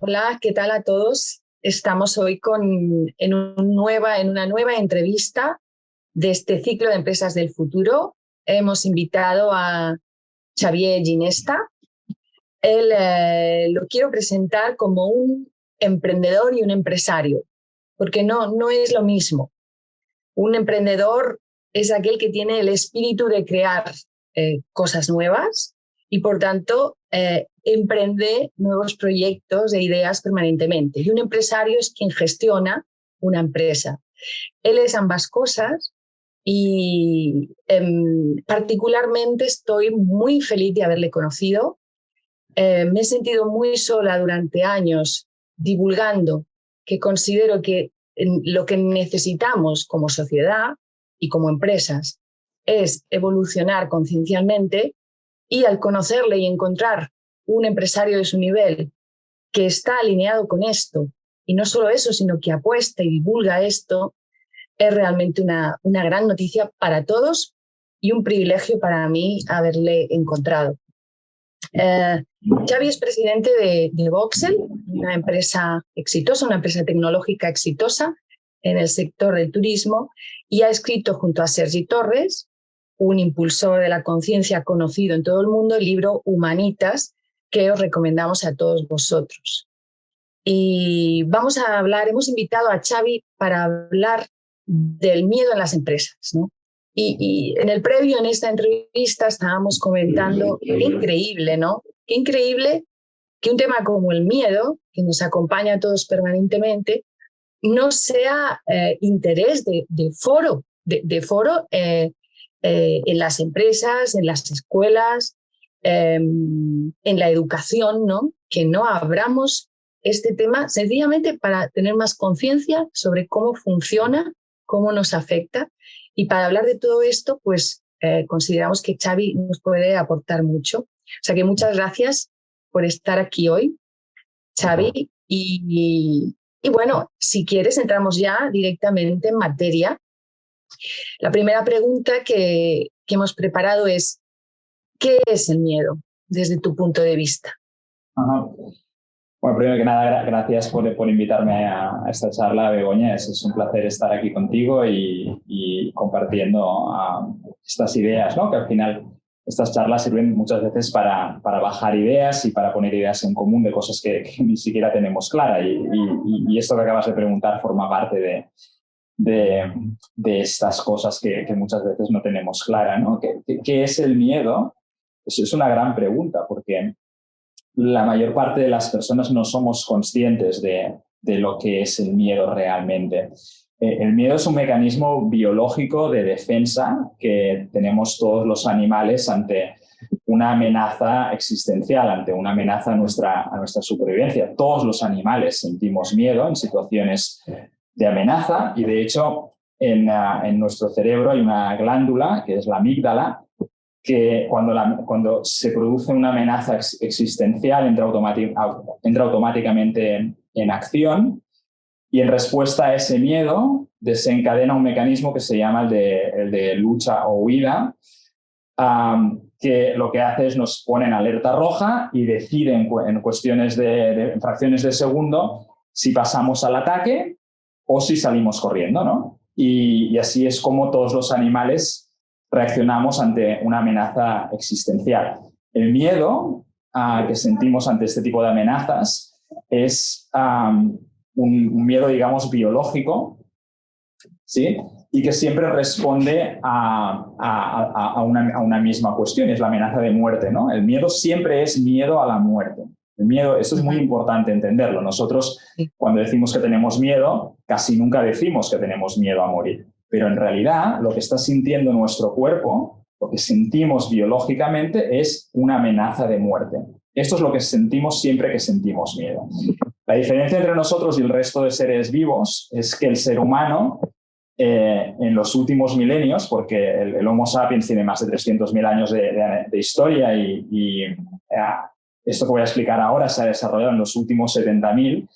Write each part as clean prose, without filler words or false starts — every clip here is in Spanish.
Hola, ¿qué tal a todos? Estamos hoy en una nueva entrevista de este ciclo de empresas del futuro. Hemos invitado a Xavier Ginesta. Él lo quiero presentar como un emprendedor y un empresario, porque no es lo mismo. Un emprendedor es aquel que tiene el espíritu de crear cosas nuevas y, por tanto, emprende nuevos proyectos e ideas permanentemente. Y un empresario es quien gestiona una empresa. Él es ambas cosas y particularmente estoy muy feliz de haberle conocido. Me he sentido muy sola durante años divulgando que considero que lo que necesitamos como sociedad y como empresas es evolucionar conciencialmente, y al conocerle y encontrar un empresario de su nivel que está alineado con esto, y no solo eso, sino que apuesta y divulga esto, es realmente una gran noticia para todos y un privilegio para mí haberle encontrado. Xavi es presidente de Voxel, una empresa exitosa, una empresa tecnológica exitosa en el sector del turismo, y ha escrito junto a Sergi Torres, un impulsor de la conciencia conocido en todo el mundo, el libro Humanitas, que os recomendamos a todos vosotros. Y vamos a hablar, hemos invitado a Xavi para hablar del miedo en las empresas, ¿no? Y en el previo, en esta entrevista, estábamos comentando qué increíble, ¿no? Qué increíble que un tema como el miedo, que nos acompaña a todos permanentemente, no sea interés de foro en las empresas, en las escuelas, en la educación, ¿no? Que no abramos este tema sencillamente para tener más conciencia sobre cómo funciona, cómo nos afecta. Y para hablar de todo esto, pues consideramos que Xavi nos puede aportar mucho. O sea que muchas gracias por estar aquí hoy, Xavi. Y bueno, si quieres, entramos ya directamente en materia. La primera pregunta que hemos preparado es: ¿qué es el miedo desde tu punto de vista? Ajá. Bueno, primero que nada, gracias por invitarme a esta charla, Begoña. Es un placer estar aquí contigo y compartiendo estas ideas, ¿no? Que al final estas charlas sirven muchas veces para bajar ideas y para poner ideas en común de cosas que ni siquiera tenemos claras. Y esto que acabas de preguntar forma parte de estas cosas que muchas veces no tenemos clara, ¿no? ¿Qué es el miedo? Pues es una gran pregunta, porque la mayor parte de las personas no somos conscientes de lo que es el miedo realmente. El miedo es un mecanismo biológico de defensa que tenemos todos los animales ante una amenaza existencial, ante una amenaza a nuestra supervivencia. Todos los animales sentimos miedo en situaciones de amenaza, y de hecho en nuestro cerebro hay una glándula que es la amígdala, que cuando se produce una amenaza existencial entra automáticamente en acción, y en respuesta a ese miedo desencadena un mecanismo que se llama el de lucha o huida, que lo que hace es nos pone en alerta roja y decide en cuestiones en fracciones de segundo si pasamos al ataque o si salimos corriendo, ¿no? Y así es como todos los animales reaccionamos ante una amenaza existencial. El miedo que sentimos ante este tipo de amenazas es un miedo, digamos, biológico, ¿sí? Y que siempre responde a una misma cuestión, es la amenaza de muerte, ¿no? El miedo siempre es miedo a la muerte. El miedo, esto es muy importante entenderlo. Nosotros, cuando decimos que tenemos miedo, casi nunca decimos que tenemos miedo a morir. Pero en realidad lo que está sintiendo nuestro cuerpo, lo que sentimos biológicamente, es una amenaza de muerte. Esto es lo que sentimos siempre que sentimos miedo. La diferencia entre nosotros y el resto de seres vivos es que el ser humano, en los últimos milenios, porque el Homo sapiens tiene más de 300.000 años de historia y esto que voy a explicar ahora se ha desarrollado en los últimos 70.000,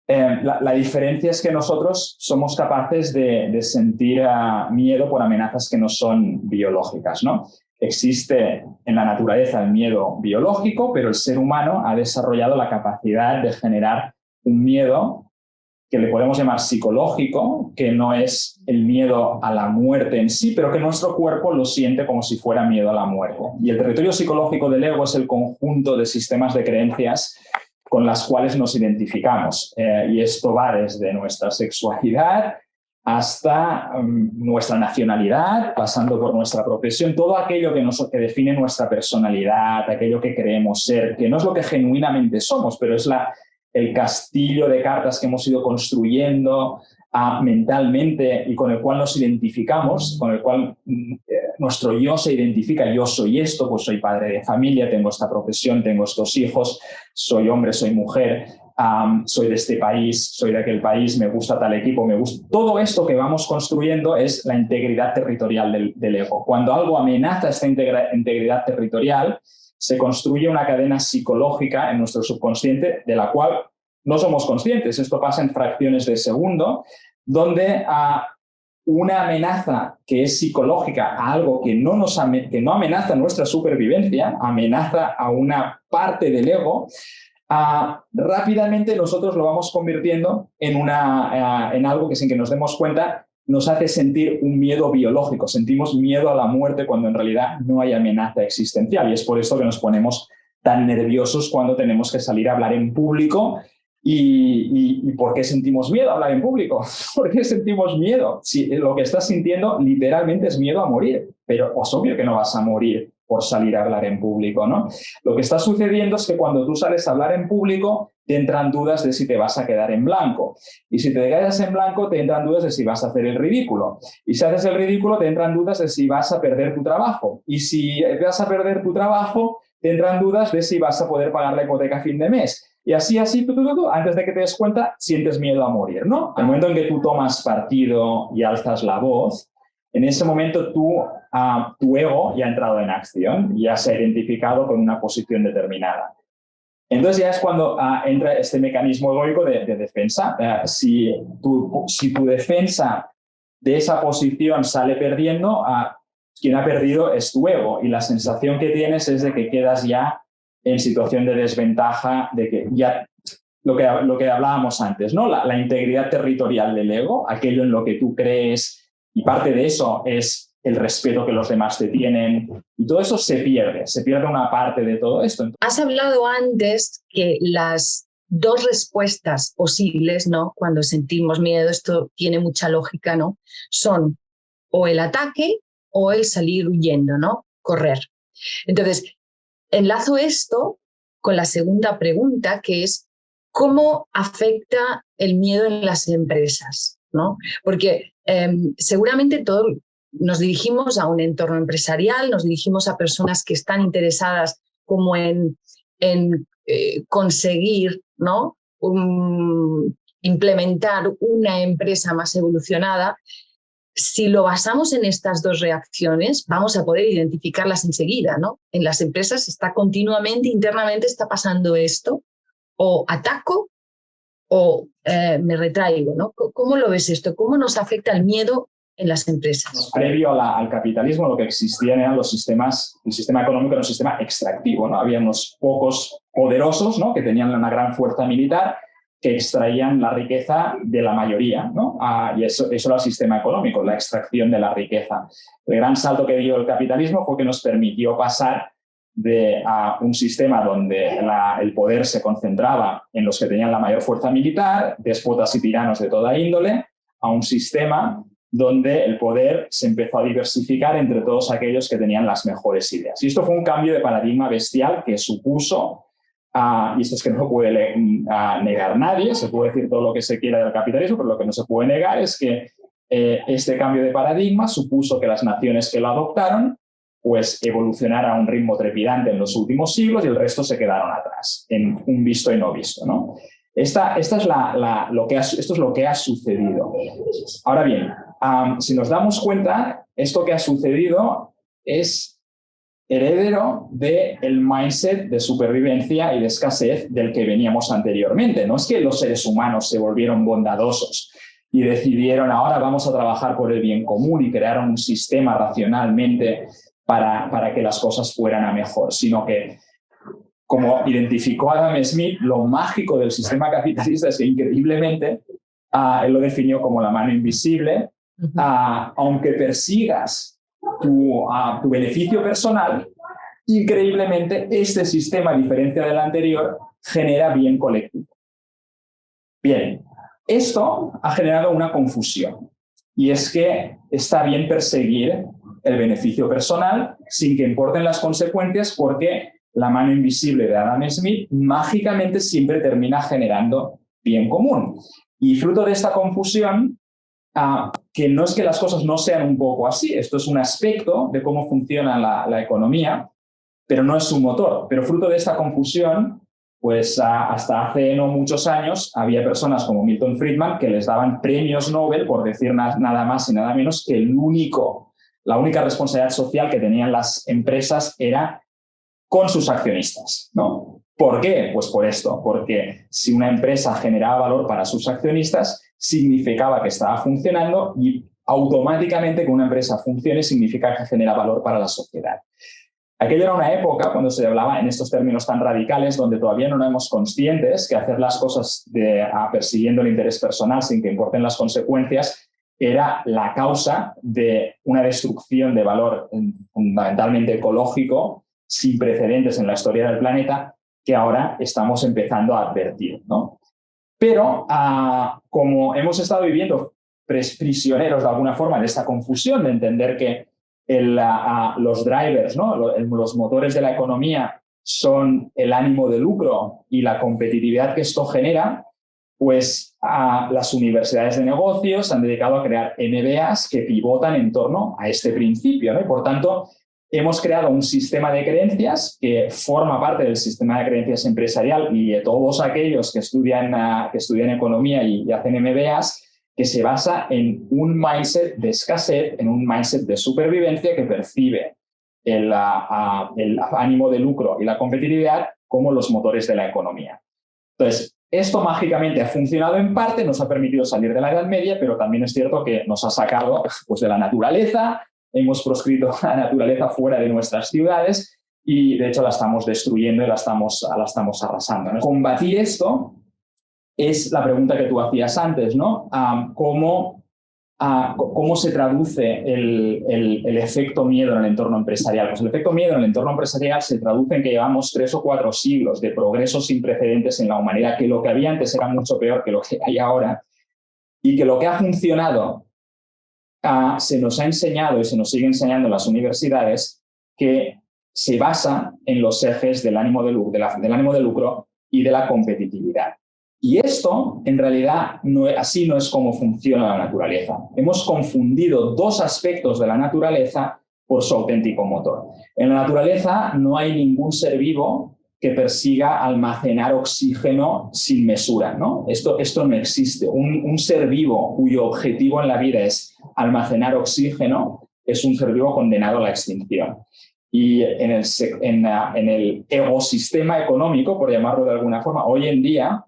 la diferencia es que nosotros somos capaces de sentir miedo por amenazas que no son biológicas, ¿no? existe en la naturaleza el miedo biológico, pero el ser humano ha desarrollado la capacidad de generar un miedo que le podemos llamar psicológico, que no es el miedo a la muerte en sí, pero que nuestro cuerpo lo siente como si fuera miedo a la muerte. Y el territorio psicológico del ego es el conjunto de sistemas de creencias con las cuales nos identificamos. Y esto va desde nuestra sexualidad hasta nuestra nacionalidad, pasando por nuestra profesión, todo aquello que define nuestra personalidad, aquello que creemos ser, que no es lo que genuinamente somos, pero es el castillo de cartas que hemos ido construyendo mentalmente y con el cual nos identificamos, con el cual nuestro yo se identifica. Yo soy esto, pues soy padre de familia, tengo esta profesión, tengo estos hijos, soy hombre, soy mujer, soy de este país, soy de aquel país, me gusta tal equipo, me gusta. Todo esto que vamos construyendo es la integridad territorial del ego. Cuando algo amenaza esta integridad territorial, se construye una cadena psicológica en nuestro subconsciente de la cual no somos conscientes. Esto pasa en fracciones de segundo, donde una amenaza que es psicológica a algo que no amenaza nuestra supervivencia, amenaza a una parte del ego, rápidamente nosotros lo vamos convirtiendo en algo que sin que nos demos cuenta nos hace sentir un miedo biológico. Sentimos miedo a la muerte cuando en realidad no hay amenaza existencial. Y es por esto que nos ponemos tan nerviosos cuando tenemos que salir a hablar en público. ¿Y por qué sentimos miedo a hablar en público? ¿Por qué sentimos miedo? Si lo que estás sintiendo literalmente es miedo a morir, pero es obvio que no vas a morir por salir a hablar en público, ¿no? Lo que está sucediendo es que cuando tú sales a hablar en público, te entran dudas de si te vas a quedar en blanco. Y si te quedas en blanco, te entran dudas de si vas a hacer el ridículo. Y si haces el ridículo, te entran dudas de si vas a perder tu trabajo. Y si vas a perder tu trabajo, te entran dudas de si vas a poder pagar la hipoteca a fin de mes. Y así, antes de que te des cuenta, sientes miedo a morir, ¿no? Al momento en que tú tomas partido y alzas la voz, en ese momento tu ego ya ha entrado en acción, ya se ha identificado con una posición determinada. Entonces ya es cuando entra este mecanismo egoico de defensa. Si tu defensa de esa posición sale perdiendo, quien ha perdido es tu ego, y la sensación que tienes es de que quedas ya en situación de desventaja, de que ya lo que hablábamos antes, ¿no? La integridad territorial del ego, aquello en lo que tú crees, y parte de eso es el respeto que los demás te tienen, y todo eso se pierde una parte de todo esto. Has hablado antes que las dos respuestas posibles, ¿no? Cuando sentimos miedo, esto tiene mucha lógica, ¿no? Son o el ataque o el salir huyendo, ¿no? Correr. Entonces, enlazo esto con la segunda pregunta, que es ¿cómo afecta el miedo en las empresas? ¿No? Porque seguramente todos nos dirigimos a un entorno empresarial, nos dirigimos a personas que están interesadas como en conseguir, ¿no? Implementar una empresa más evolucionada. Si lo basamos en estas dos reacciones, vamos a poder identificarlas enseguida, ¿no? En las empresas está continuamente, internamente está pasando esto, o ataco o me retraigo, ¿no? ¿Cómo lo ves esto? ¿Cómo nos afecta el miedo en las empresas? Previo al capitalismo, lo que existían eran el sistema económico era un sistema extractivo, ¿no? Había unos pocos poderosos, ¿no? Que tenían una gran fuerza militar, que extraían la riqueza de la mayoría, ¿no? Y eso era el sistema económico, la extracción de la riqueza. El gran salto que dio el capitalismo fue que nos permitió pasar de un sistema donde el poder se concentraba en los que tenían la mayor fuerza militar, déspotas y tiranos de toda índole, a un sistema donde el poder se empezó a diversificar entre todos aquellos que tenían las mejores ideas. Y esto fue un cambio de paradigma bestial que supuso, y esto es que no lo puede negar nadie, se puede decir todo lo que se quiera del capitalismo, pero lo que no se puede negar es que este cambio de paradigma supuso que las naciones que lo adoptaron pues evolucionara a un ritmo trepidante en los últimos siglos y el resto se quedaron atrás, en un visto y no visto, ¿no? Esto es lo que ha sucedido. Ahora bien, si nos damos cuenta, esto que ha sucedido es heredero del mindset de supervivencia y de escasez del que veníamos anteriormente. No es que los seres humanos se volvieron bondadosos y decidieron ahora vamos a trabajar por el bien común y crearon un sistema racionalmente para que las cosas fueran a mejor, sino que, como identificó Adam Smith, lo mágico del sistema capitalista es que increíblemente él lo definió como la mano invisible. Aunque persigas tu beneficio personal, increíblemente este sistema, a diferencia del anterior, genera bien colectivo. Bien, esto ha generado una confusión, y es que está bien perseguir el beneficio personal sin que importen las consecuencias, porque la mano invisible de Adam Smith mágicamente siempre termina generando bien común. Y fruto de esta confusión, que no es que las cosas no sean un poco así, esto es un aspecto de cómo funciona la economía, pero no es su motor. Pero fruto de esta confusión, pues hasta hace no muchos años había personas como Milton Friedman que les daban premios Nobel por decir nada más y nada menos que la única responsabilidad social que tenían las empresas era con sus accionistas, ¿no? ¿Por qué? Pues por esto, porque si una empresa generaba valor para sus accionistas, significaba que estaba funcionando, y automáticamente que una empresa funcione significa que genera valor para la sociedad. Aquello era una época cuando se hablaba en estos términos tan radicales, donde todavía no éramos conscientes que hacer las cosas persiguiendo el interés personal sin que importen las consecuencias era la causa de una destrucción de valor fundamentalmente ecológico sin precedentes en la historia del planeta, que ahora estamos empezando a advertir, ¿no? Pero como hemos estado viviendo prisioneros de alguna forma de esta confusión de entender que los drivers, ¿no? Los motores de la economía son el ánimo de lucro y la competitividad que esto genera, pues las universidades de negocios se han dedicado a crear MBAs que pivotan en torno a este principio, ¿no? Y por tanto, hemos creado un sistema de creencias que forma parte del sistema de creencias empresarial y de todos aquellos que estudian economía y hacen MBAs, que se basa en un mindset de escasez, en un mindset de supervivencia que percibe el ánimo de lucro y la competitividad como los motores de la economía. Entonces, esto mágicamente ha funcionado en parte, nos ha permitido salir de la Edad Media, pero también es cierto que nos ha sacado pues, de la naturaleza. Hemos proscrito la naturaleza fuera de nuestras ciudades y, de hecho, la estamos destruyendo y la estamos arrasando, ¿no? Combatir esto es la pregunta que tú hacías antes, ¿no? ¿Cómo se traduce el efecto miedo en el entorno empresarial? Pues el efecto miedo en el entorno empresarial se traduce en que llevamos 3 o 4 siglos de progreso sin precedentes en la humanidad, que lo que había antes era mucho peor que lo que hay ahora, y que lo que ha funcionado se nos ha enseñado y se nos sigue enseñando en las universidades, que se basa en los ejes del ánimo de lucro y de la competitividad. Y esto, en realidad, así no es como funciona la naturaleza. Hemos confundido 2 aspectos de la naturaleza por su auténtico motor. En la naturaleza no hay ningún ser vivo que persiga almacenar oxígeno sin mesura, ¿no? Esto no existe. Un ser vivo cuyo objetivo en la vida es almacenar oxígeno es un ser vivo condenado a la extinción. Y en el ecosistema económico, por llamarlo de alguna forma, hoy en día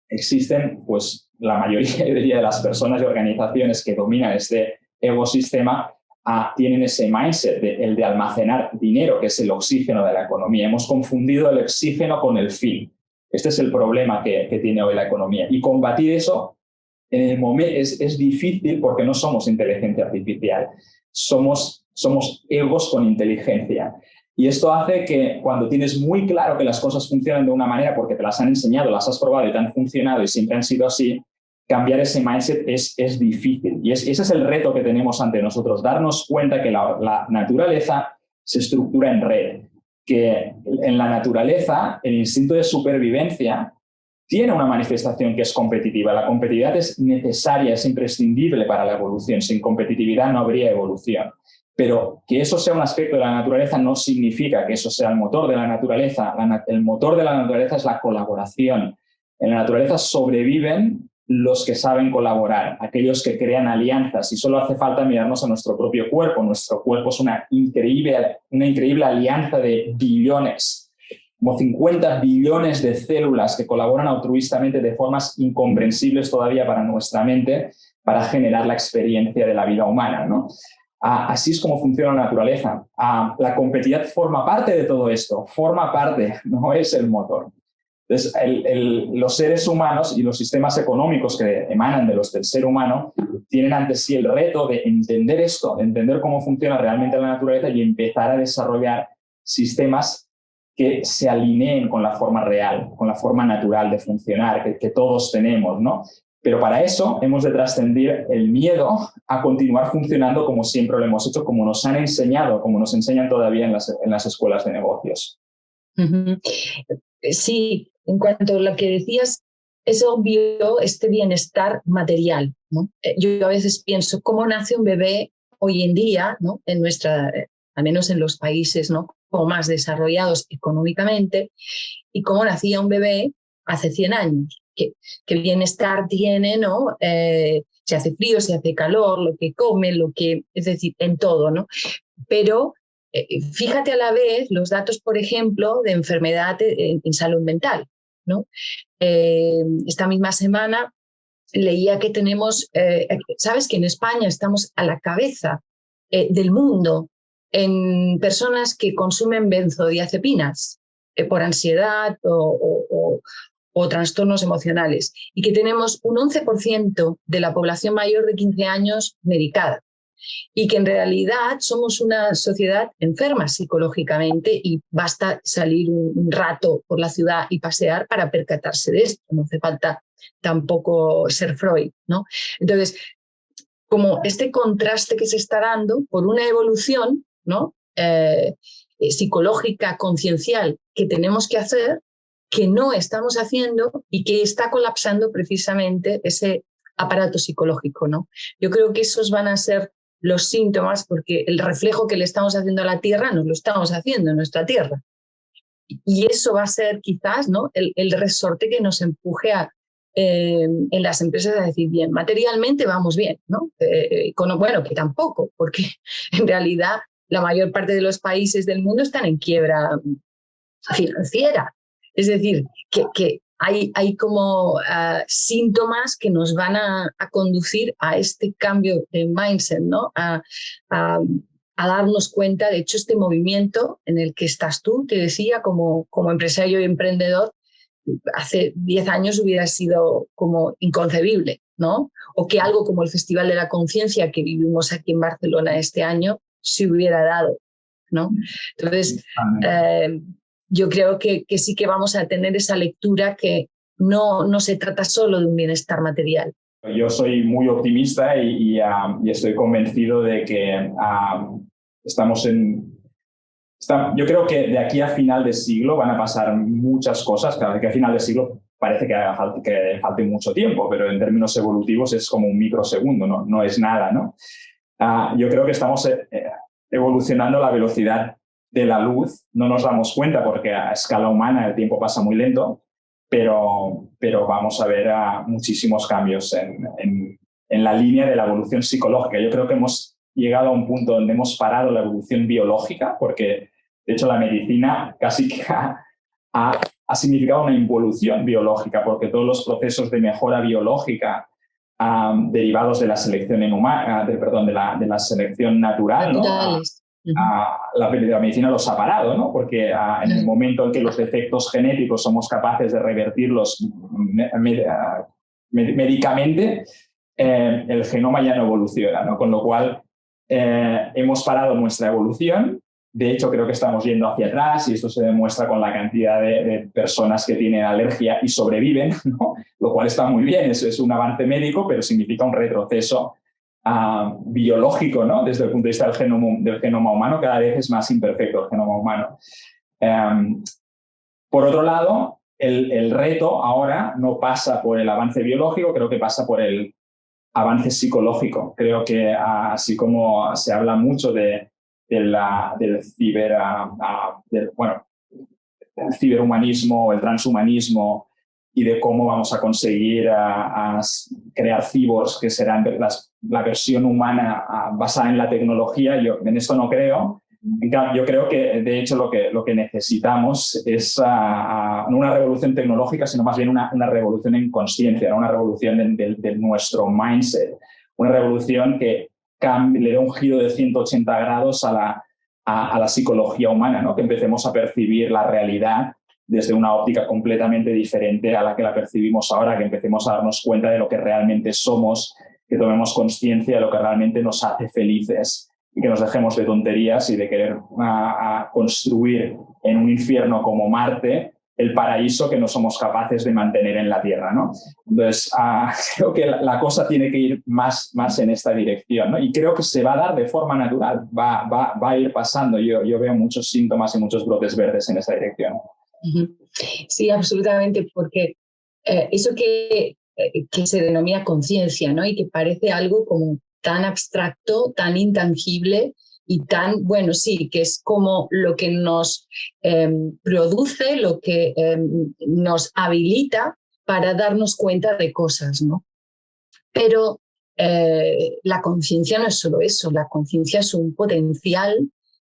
existen, pues, la mayoría de las personas y organizaciones que dominan este ecosistema tienen ese mindset, el de almacenar dinero, que es el oxígeno de la economía. Hemos confundido el oxígeno con el fin. Este es el problema que tiene hoy la economía. Y combatir eso es difícil porque no somos inteligencia artificial. Somos egos con inteligencia. Y esto hace que cuando tienes muy claro que las cosas funcionan de una manera porque te las han enseñado, las has probado y te han funcionado y siempre han sido así, cambiar ese mindset es difícil. Y ese es el reto que tenemos ante nosotros, darnos cuenta que la naturaleza se estructura en red, que en la naturaleza el instinto de supervivencia tiene una manifestación que es competitiva. La competitividad es necesaria, es imprescindible para la evolución. Sin competitividad no habría evolución. Pero que eso sea un aspecto de la naturaleza no significa que eso sea el motor de la naturaleza. El motor de la naturaleza es la colaboración. En la naturaleza sobreviven los que saben colaborar, aquellos que crean alianzas, y solo hace falta mirarnos a nuestro propio cuerpo. Nuestro cuerpo es una increíble alianza de billones, como 50 billones de células que colaboran altruistamente de formas incomprensibles todavía para nuestra mente para generar la experiencia de la vida humana, ¿no? Así es como funciona la naturaleza. La competitividad forma parte de todo esto, forma parte, no es el motor. Entonces, los seres humanos y los sistemas económicos que emanan del ser humano tienen ante sí el reto de entender esto, de entender cómo funciona realmente la naturaleza y empezar a desarrollar sistemas que se alineen con la forma real, con la forma natural de funcionar que todos tenemos, ¿no? Pero para eso hemos de trascender el miedo a continuar funcionando como siempre lo hemos hecho, como nos han enseñado, como nos enseñan todavía en las escuelas de negocios. Uh-huh. Sí, en cuanto a lo que decías, es obvio este bienestar material, ¿no? Yo a veces pienso cómo nace un bebé hoy en día, ¿no? En nuestra, al menos en los países, ¿no? Como más desarrollados económicamente, y cómo nacía un bebé hace 100 años. ¿Qué bienestar tiene, ¿no? Se hace frío, se hace calor, lo que come, es decir, en todo, ¿no? Pero fíjate a la vez los datos, por ejemplo, de enfermedad en salud mental, ¿no? Esta misma semana leía que tenemos, sabes que en España estamos a la cabeza del mundo en personas que consumen benzodiazepinas por ansiedad o trastornos emocionales, y que tenemos un 11% de la población mayor de 15 años medicada, y que en realidad somos una sociedad enferma psicológicamente y basta salir un rato por la ciudad y pasear para percatarse de esto, no hace falta tampoco ser Freud, ¿no? Entonces, como este contraste que se está dando por una evolución, ¿no? Psicológica, conciencial, que tenemos que hacer, que no estamos haciendo y que está colapsando precisamente ese aparato psicológico, ¿no? Yo creo que esos van a ser los síntomas, porque el reflejo que le estamos haciendo a la Tierra nos lo estamos haciendo en nuestra Tierra. Y eso va a ser quizás, ¿no? el resorte que nos empuje en las empresas a decir, bien, materialmente vamos bien, ¿no? Bueno, que tampoco, porque en realidad la mayor parte de los países del mundo están en quiebra financiera. Es decir, que hay como síntomas que nos van a conducir a este cambio de mindset, ¿no? A darnos cuenta. De hecho, este movimiento en el que estás tú, te decía, como empresario y emprendedor, hace 10 años hubiera sido como inconcebible, ¿no? O que algo como el Festival de la Conciencia que vivimos aquí en Barcelona este año se hubiera dado, ¿no? Entonces, yo creo que sí que vamos a tener esa lectura, que no se trata solo de un bienestar material. Yo soy muy optimista y estoy convencido de que estamos yo creo que de aquí a final de siglo van a pasar muchas cosas. Claro, de aquí a final de siglo parece que falte mucho tiempo, pero en términos evolutivos es como un microsegundo, no es nada, ¿no? Yo creo que estamos evolucionando a la velocidad de la luz. No nos damos cuenta porque a escala humana el tiempo pasa muy lento, pero vamos a ver muchísimos cambios en la línea de la evolución psicológica. Yo creo que hemos llegado a un punto donde hemos parado la evolución biológica, porque de hecho la medicina casi que ha significado una involución biológica, porque todos los procesos de mejora biológica derivados de la selección de la selección natural, ¿no? La medicina los ha parado, ¿no? Porque en el momento en que los defectos genéticos somos capaces de revertirlos médicamente, el genoma ya no evoluciona, ¿no? Con lo cual hemos parado nuestra evolución. De hecho, creo que estamos yendo hacia atrás, y esto se demuestra con la cantidad de personas que tienen alergia y sobreviven, ¿no? Lo cual está muy bien, eso es un avance médico, pero significa un retroceso biológico, ¿no? Desde el punto de vista del genoma humano. Cada vez es más imperfecto el genoma humano. Por otro lado, el reto ahora no pasa por el avance biológico, creo que pasa por el avance psicológico. Creo que así como se habla mucho del ciberhumanismo, el transhumanismo, y de cómo vamos a conseguir crear cyborgs que serán la versión humana basada en la tecnología. Yo en esto no creo. Yo creo que, de hecho, lo que necesitamos es no una revolución tecnológica, sino más bien una revolución en conciencia, ¿no? Una revolución de nuestro mindset, una revolución que le dé un giro de 180 grados a la psicología humana, ¿no? Que empecemos a percibir la realidad desde una óptica completamente diferente a la que la percibimos ahora, que empecemos a darnos cuenta de lo que realmente somos, que tomemos conciencia de lo que realmente nos hace felices y que nos dejemos de tonterías y de querer construir en un infierno como Marte el paraíso que no somos capaces de mantener en la Tierra, ¿no? Entonces, creo que la cosa tiene que ir más en esta dirección, ¿no? Y creo que se va a dar de forma natural, va a ir pasando. Yo veo muchos síntomas y muchos brotes verdes en esa dirección. Sí, absolutamente, porque eso que se denomina conciencia, ¿no? Y que parece algo como tan abstracto, tan intangible y tan, bueno, sí, que es como lo que nos produce, lo que nos habilita para darnos cuenta de cosas, ¿no? Pero la conciencia no es solo eso, la conciencia es un potencial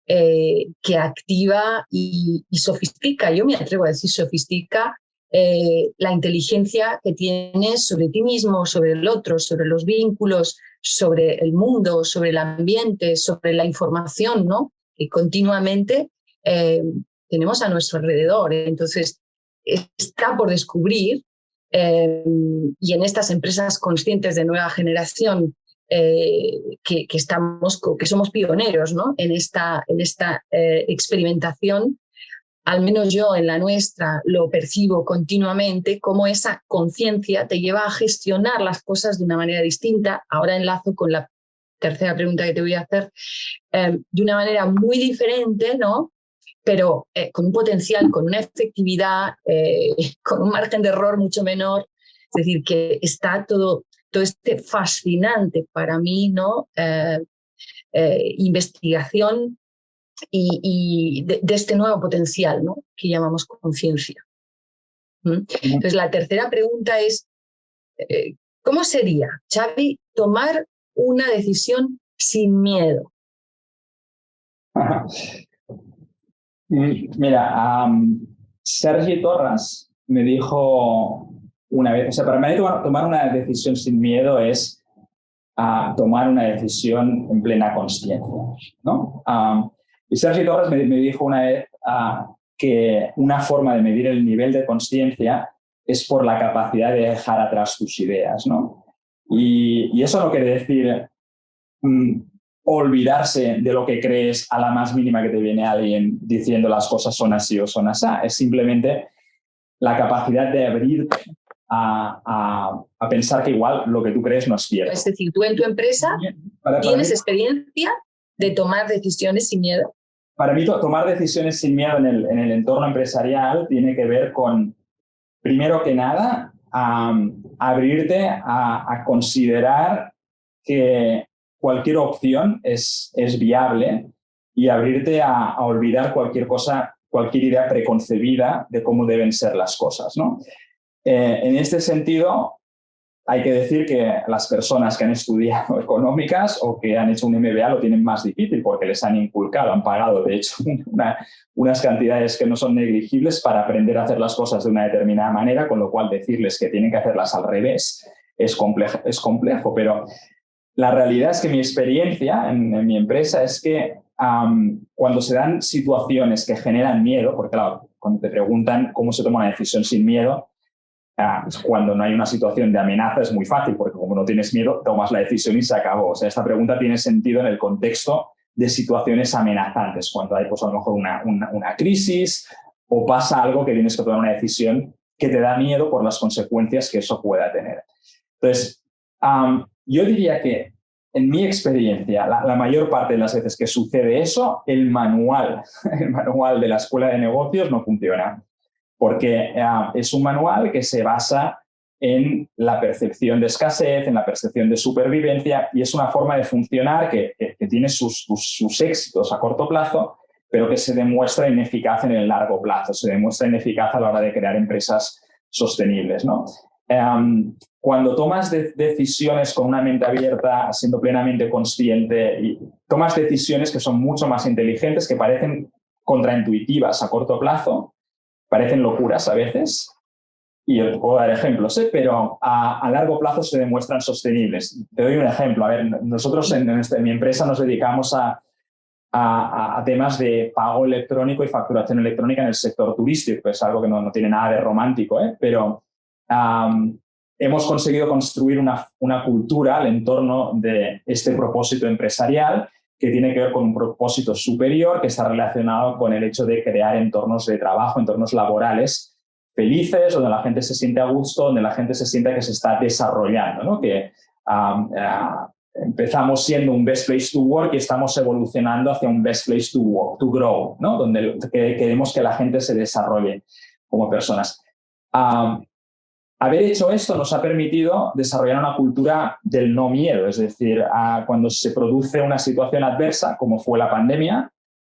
que activa y sofistica, yo me atrevo a decir sofistica, la inteligencia que tienes sobre ti mismo, sobre el otro, sobre los vínculos, sobre el mundo, sobre el ambiente, sobre la información, ¿no? Que continuamente tenemos a nuestro alrededor. Entonces, está por descubrir, y en estas empresas conscientes de nueva generación, que somos pioneros, ¿no? en esta experimentación, al menos yo en la nuestra lo percibo continuamente, cómo esa conciencia te lleva a gestionar las cosas de una manera distinta. Ahora enlazo con la tercera pregunta que te voy a hacer, de una manera muy diferente, ¿no? Pero con un potencial, con una efectividad, con un margen de error mucho menor. Es decir, que está todo este fascinante para mí, ¿no? Investigación y de este nuevo potencial, ¿no? Que llamamos conciencia. Entonces, la tercera pregunta es, ¿cómo sería, Xavi, tomar una decisión sin miedo? Mira, Sergi Torres me dijo una vez, o sea, para mí tomar una decisión sin miedo es tomar una decisión en plena consciencia, ¿no? Y Sergi Torres me dijo una vez que una forma de medir el nivel de consciencia es por la capacidad de dejar atrás tus ideas, ¿no? Y eso no quiere decir olvidarse de lo que crees a la más mínima que te viene alguien diciendo las cosas son así o son así. Es simplemente la capacidad de abrirte a pensar que igual lo que tú crees no es cierto. Es decir, tú en tu empresa tienes experiencia de tomar decisiones sin miedo. Para mí, tomar decisiones sin miedo en el entorno empresarial tiene que ver con, primero que nada, abrirte a considerar que cualquier opción es viable y abrirte a olvidar cualquier cosa, cualquier idea preconcebida de cómo deben ser las cosas, ¿no? En este sentido, hay que decir que las personas que han estudiado económicas o que han hecho un MBA lo tienen más difícil porque les han inculcado, han pagado, de hecho, unas cantidades que no son negligibles para aprender a hacer las cosas de una determinada manera, con lo cual decirles que tienen que hacerlas al revés es complejo, pero la realidad es que mi experiencia en mi empresa es que cuando se dan situaciones que generan miedo, porque claro, cuando te preguntan cómo se toma una decisión sin miedo, cuando no hay una situación de amenaza es muy fácil, porque como no tienes miedo, tomas la decisión y se acabó. O sea, esta pregunta tiene sentido en el contexto de situaciones amenazantes, cuando hay pues, a lo mejor una crisis o pasa algo que tienes que tomar una decisión que te da miedo por las consecuencias que eso pueda tener. Entonces, yo diría que en mi experiencia, la mayor parte de las veces que sucede eso, el manual de la escuela de negocios no funciona. Porque es un manual que se basa en la percepción de escasez, en la percepción de supervivencia, y es una forma de funcionar que tiene sus éxitos a corto plazo, pero que se demuestra ineficaz en el largo plazo, se demuestra ineficaz a la hora de crear empresas sostenibles, ¿no? Cuando tomas decisiones con una mente abierta, siendo plenamente consciente, y tomas decisiones que son mucho más inteligentes, que parecen contraintuitivas a corto plazo, parecen locuras a veces, y yo te puedo dar ejemplos, pero a largo plazo se demuestran sostenibles. Te doy un ejemplo. A ver, nosotros en mi empresa nos dedicamos a temas de pago electrónico y facturación electrónica en el sector turístico, que es algo que no tiene nada de romántico, pero hemos conseguido construir una cultura al entorno de este propósito empresarial que tiene que ver con un propósito superior que está relacionado con el hecho de crear entornos de trabajo, entornos laborales felices, donde la gente se siente a gusto, donde la gente se sienta que se está desarrollando, ¿no? Que empezamos siendo un best place to work y estamos evolucionando hacia un best place to work, to grow, ¿no? Donde queremos que la gente se desarrolle como personas. Haber hecho esto nos ha permitido desarrollar una cultura del no miedo, es decir, cuando se produce una situación adversa, como fue la pandemia,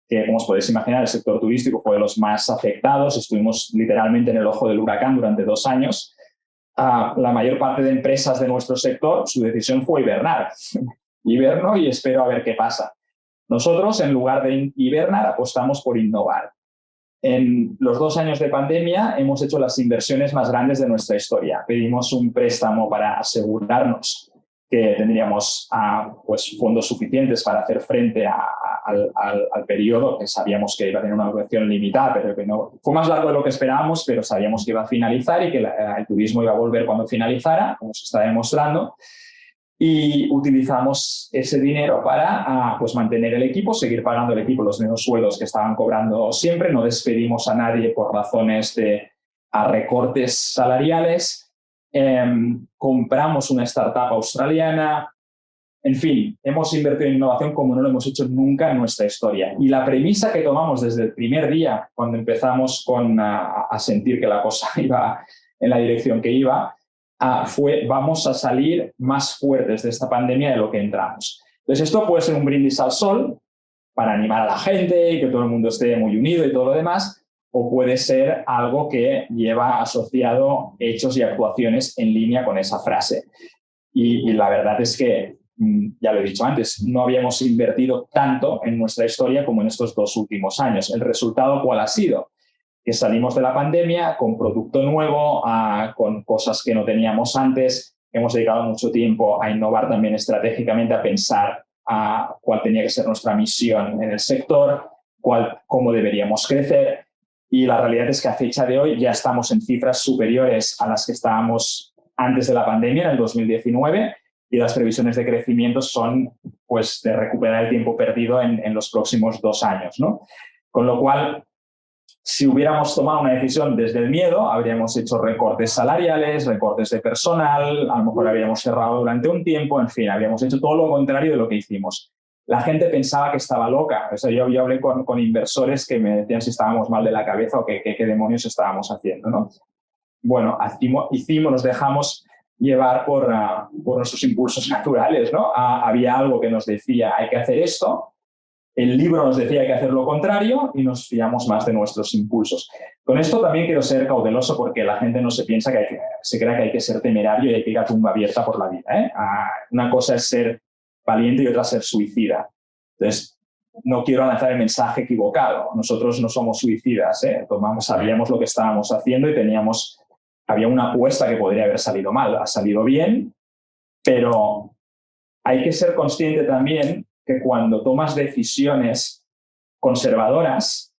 que como os podéis imaginar el sector turístico fue de los más afectados, estuvimos literalmente en el ojo del huracán durante 2 años, la mayor parte de empresas de nuestro sector, su decisión fue hibernar. Hiberno y espero a ver qué pasa. Nosotros, en lugar de hibernar, apostamos por innovar. En los 2 años de pandemia hemos hecho las inversiones más grandes de nuestra historia. Pedimos un préstamo para asegurarnos que tendríamos pues, fondos suficientes para hacer frente al periodo, que sabíamos que iba a tener una duración limitada, pero que no fue más largo de lo que esperábamos, pero sabíamos que iba a finalizar y que el turismo iba a volver cuando finalizara, como se está demostrando. Y utilizamos ese dinero para pues mantener el equipo, seguir pagando al equipo los mismos sueldos que estaban cobrando siempre. No despedimos a nadie por razones de recortes salariales. Compramos una startup australiana. En fin, hemos invertido en innovación como no lo hemos hecho nunca en nuestra historia. Y la premisa que tomamos desde el primer día, cuando empezamos a sentir que la cosa iba en la dirección que iba, fue vamos a salir más fuertes de esta pandemia de lo que entramos. Entonces esto puede ser un brindis al sol para animar a la gente y que todo el mundo esté muy unido y todo lo demás, o puede ser algo que lleva asociado hechos y actuaciones en línea con esa frase. Y la verdad es que, ya lo he dicho antes, no habíamos invertido tanto en nuestra historia como en estos 2 últimos años. ¿El resultado cuál ha sido? Que salimos de la pandemia con producto nuevo, con cosas que no teníamos antes. Hemos dedicado mucho tiempo a innovar también estratégicamente, a pensar cuál tenía que ser nuestra misión en el sector, cómo deberíamos crecer. Y la realidad es que a fecha de hoy ya estamos en cifras superiores a las que estábamos antes de la pandemia, en el 2019, y las previsiones de crecimiento son pues, de recuperar el tiempo perdido en los próximos 2 años, ¿no? Con lo cual, si hubiéramos tomado una decisión desde el miedo, habríamos hecho recortes salariales, recortes de personal, a lo mejor habríamos cerrado durante un tiempo, en fin, habríamos hecho todo lo contrario de lo que hicimos. La gente pensaba que estaba loca. O sea, yo hablé con inversores que me decían si estábamos mal de la cabeza o qué demonios estábamos haciendo, ¿no? Bueno, nos dejamos llevar por nuestros impulsos naturales, ¿no? Había algo que nos decía, hay que hacer esto. El libro nos decía que hay que hacer lo contrario y nos fiamos más de nuestros impulsos. Con esto también quiero ser cauteloso porque la gente no se piensa se crea que hay que ser temerario y hay que ir a tumba abierta por la vida, ¿eh? Una cosa es ser valiente y otra ser suicida. Entonces, no quiero lanzar el mensaje equivocado. Nosotros no somos suicidas, ¿eh? Sabíamos lo que estábamos haciendo y había una apuesta que podría haber salido mal. Ha salido bien, pero hay que ser consciente también que cuando tomas decisiones conservadoras,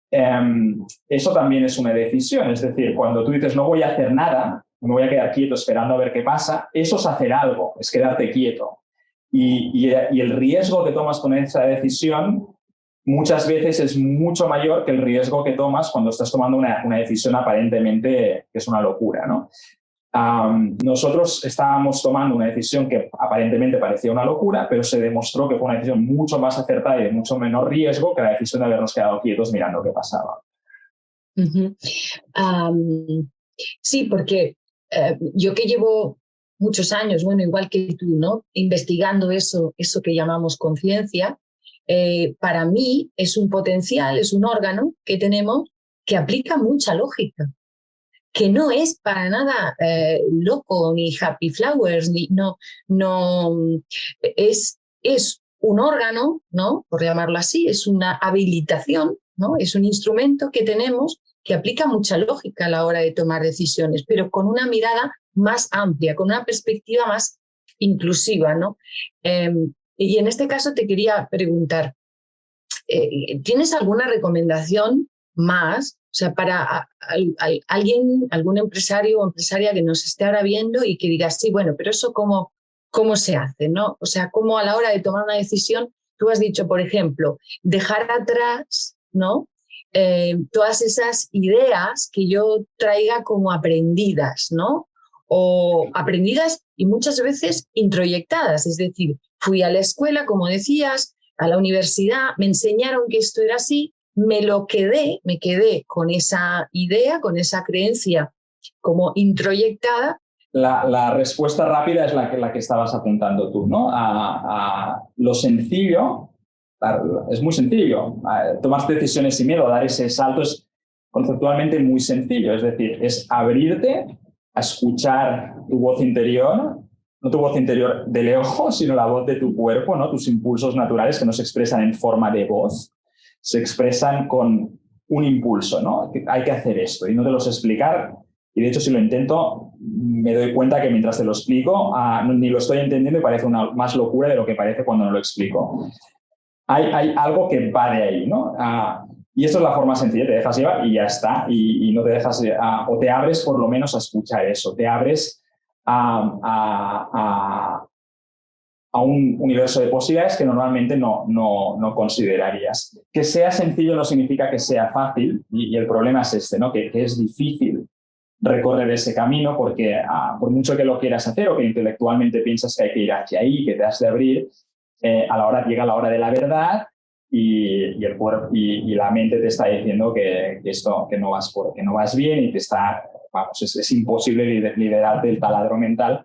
eso también es una decisión. Es decir, cuando tú dices no voy a hacer nada, me voy a quedar quieto esperando a ver qué pasa, eso es hacer algo, es quedarte quieto. Y el riesgo que tomas con esa decisión muchas veces es mucho mayor que el riesgo que tomas cuando estás tomando una decisión aparentemente que es una locura, ¿no? Nosotros estábamos tomando una decisión que aparentemente parecía una locura, pero se demostró que fue una decisión mucho más acertada y de mucho menor riesgo que la decisión de habernos quedado quietos mirando qué pasaba. Sí, porque yo que llevo muchos años, bueno, igual que tú, ¿no? Investigando eso que llamamos conciencia, para mí es un potencial, es un órgano que tenemos que aplica mucha lógica, que no es para nada loco, ni happy flowers, es un órgano, ¿no? Por llamarlo así, es una habilitación, ¿no? Es un instrumento que tenemos que aplica mucha lógica a la hora de tomar decisiones, pero con una mirada más amplia, con una perspectiva más inclusiva, ¿no? Y en este caso te quería preguntar, ¿tienes alguna recomendación más? O sea, para alguien, algún empresario o empresaria que nos esté ahora viendo y que diga, sí, bueno, pero eso cómo se hace, ¿no? O sea, cómo a la hora de tomar una decisión, tú has dicho, por ejemplo, dejar atrás, ¿no? Todas esas ideas que yo traiga como aprendidas, ¿no? O aprendidas y muchas veces introyectadas, es decir, fui a la escuela, como decías, a la universidad, me enseñaron que esto era así, me quedé con esa idea, con esa creencia como introyectada. La respuesta rápida es la que estabas apuntando tú, ¿no? Lo sencillo, es muy sencillo. Tomar decisiones sin miedo, dar ese salto es conceptualmente muy sencillo. Es decir, es abrirte a escuchar tu voz interior, no tu voz interior del ego, sino la voz de tu cuerpo, ¿no? Tus impulsos naturales que no se expresan en forma de voz, se expresan con un impulso, ¿no? Hay que hacer esto y no te lo sé explicar. Y de hecho, si lo intento, me doy cuenta que mientras te lo explico, ni lo estoy entendiendo y parece una más locura de lo que parece cuando no lo explico. Hay algo que va de ahí, ¿no? Y esto es la forma sencilla, te dejas llevar y ya está. Y no te dejas, o te abres por lo menos a escuchar eso, te abres a un universo de posibilidades que normalmente no considerarías. Que sea sencillo no significa que sea fácil, y el problema es este, ¿no? Que es difícil recorrer ese camino porque por mucho que lo quieras hacer o que intelectualmente piensas que hay que ir hacia ahí, que te has de abrir, llega la hora de la verdad y el cuerpo y la mente te está diciendo que no vas bien y te está, vamos, es imposible liberarte del taladro mental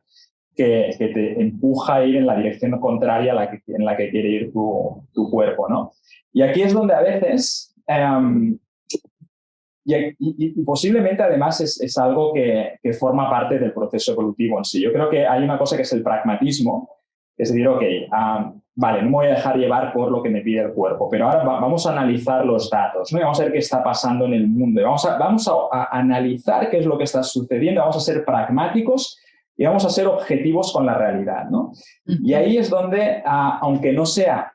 que te empuja a ir en la dirección contraria en la que quiere ir tu cuerpo, ¿no? Y aquí es donde a veces y posiblemente además es algo que forma parte del proceso evolutivo en sí. Yo creo que hay una cosa que es el pragmatismo, es decir, ok, vale, no me voy a dejar llevar por lo que me pide el cuerpo, pero ahora vamos a analizar los datos, ¿no? Y vamos a ver qué está pasando en el mundo, y vamos a analizar qué es lo que está sucediendo, vamos a ser pragmáticos y vamos a ser objetivos con la realidad, ¿no? Y ahí es donde, aunque no sea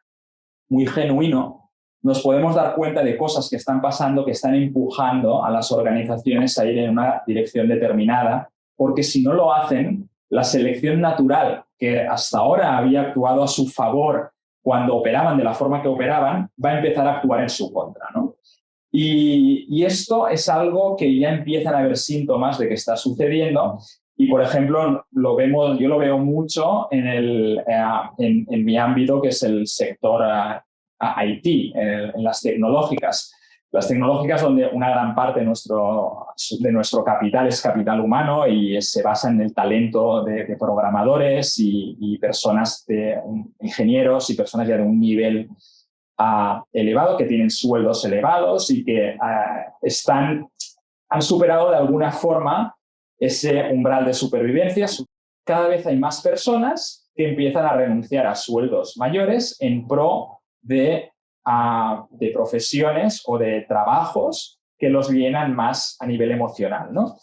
muy genuino, nos podemos dar cuenta de cosas que están pasando, que están empujando a las organizaciones a ir en una dirección determinada, porque si no lo hacen, la selección natural, que hasta ahora había actuado a su favor cuando operaban de la forma que operaban, va a empezar a actuar en su contra, ¿no? Y esto es algo que ya empiezan a haber síntomas de que está sucediendo. Y, por ejemplo, yo lo veo mucho en mi ámbito, que es el sector IT, en las tecnológicas. Las tecnológicas donde una gran parte de nuestro capital es capital humano y se basa en el talento de programadores y personas de ingenieros y personas ya de un nivel elevado, que tienen sueldos elevados y que han superado de alguna forma ese umbral de supervivencia. Cada vez hay más personas que empiezan a renunciar a sueldos mayores en pro de profesiones o de trabajos que los llenan más a nivel emocional, ¿no?